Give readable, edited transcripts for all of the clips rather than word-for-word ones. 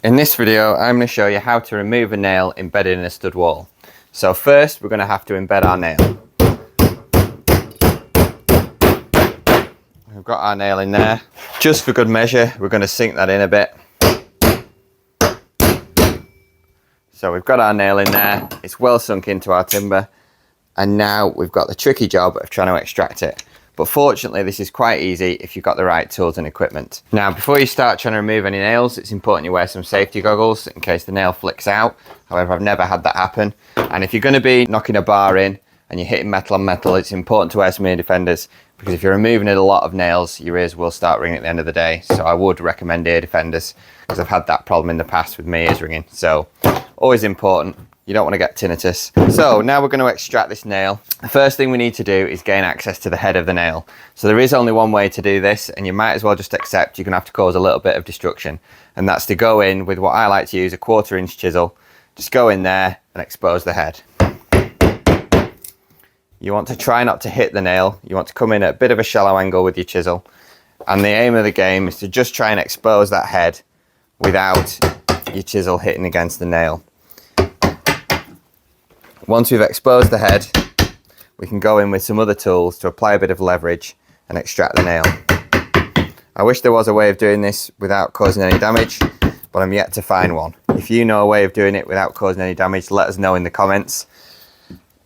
In this video, I'm going to show you how to remove a nail embedded in a stud wall. So first, we're going to have to embed our nail. We've got our nail in there. Just for good measure, we're going to sink that in a bit. So we've got our nail in there, it's well sunk into our timber, and now we've got the tricky job of trying to extract it. But fortunately, this is quite easy if you've got the right tools and equipment. Now, before you start trying to remove any nails, it's important you wear some safety goggles in case the nail flicks out. However, I've never had that happen. And if you're going to be knocking a bar in and you're hitting metal on metal, it's important to wear some ear defenders, because if you're removing a lot of nails, your ears will start ringing at the end of the day. So I would recommend ear defenders, because I've had that problem in the past with my ears ringing. So always important. You don't want to get tinnitus. So now we're going to extract this nail. The first thing we need to do is gain access to the head of the nail. So there is only one way to do this, and you might as well just accept you're going to have to cause a little bit of destruction. And that's to go in with what I like to use, a 1/4 inch chisel. Just go in there and expose the head. You want to try not to hit the nail. You want to come in at a bit of a shallow angle with your chisel. And the aim of the game is to just try and expose that head without your chisel hitting against the nail. Once we've exposed the head, we can go in with some other tools to apply a bit of leverage and extract the nail. I wish there was a way of doing this without causing any damage, but I'm yet to find one. If you know a way of doing it without causing any damage, let us know in the comments,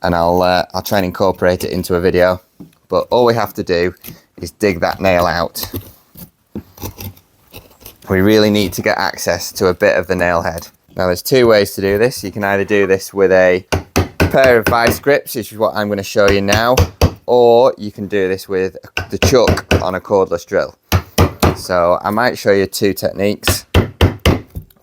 and I'll try and incorporate it into a video. But all we have to do is dig that nail out. We really need to get access to a bit of the nail head. Now, there's two ways to do this. You can either do this with a pair of vice grips, which is what I'm going to show you now, or you can do this with the chuck on a cordless drill. So I might show you two techniques.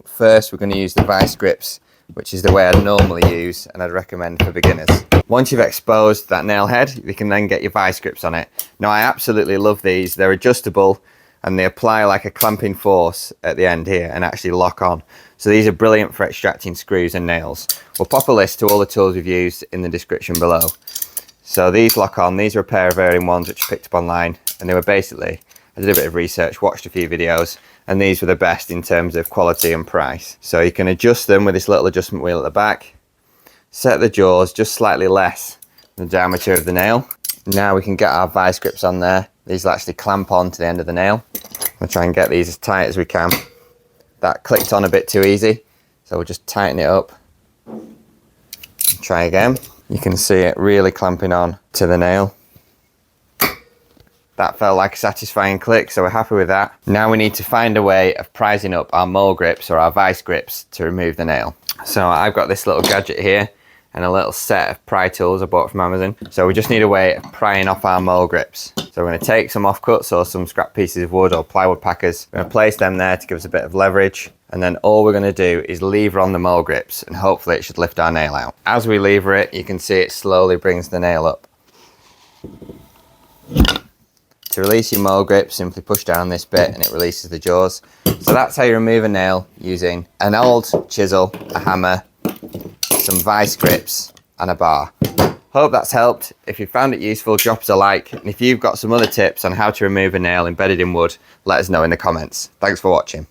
First, we're going to use the vice grips, which is the way I'd normally use and I'd recommend for beginners. Once you've exposed that nail head, you can then get your vice grips on it. Now, I absolutely love these. They're adjustable and they apply like a clamping force at the end here and actually lock on. So these are brilliant for extracting screws and nails. We'll pop a list to all the tools we've used in the description below. So these lock on. These are a pair of varying ones which I picked up online, and they were basically, I did a bit of research, watched a few videos, and these were the best in terms of quality and price. So you can adjust them with this little adjustment wheel at the back, set the jaws just slightly less than the diameter of the nail. Now we can get our vice grips on there. These will actually clamp on to the end of the nail. We'll try and get these as tight as we can. That clicked on a bit too easy, so we'll just tighten it up. Try again. You can see it really clamping on to the nail. That felt like a satisfying click, so we're happy with that. Now we need to find a way of prising up our mole grips or our vice grips to remove the nail. So I've got this little gadget here and a little set of pry tools I bought from Amazon. So we just need a way of prying off our mole grips. So we're going to take some offcuts or some scrap pieces of wood or plywood packers. We're going to place them there to give us a bit of leverage. And then all we're going to do is lever on the mole grips, and hopefully it should lift our nail out. As we lever it, you can see it slowly brings the nail up. To release your mole grip, simply push down this bit and it releases the jaws. So that's how you remove a nail using an old chisel, a hammer, some vice grips and a bar. Hope that's helped. If you found it useful, drop us a like, and if you've got some other tips on how to remove a nail embedded in wood, let us know in the comments. Thanks for watching.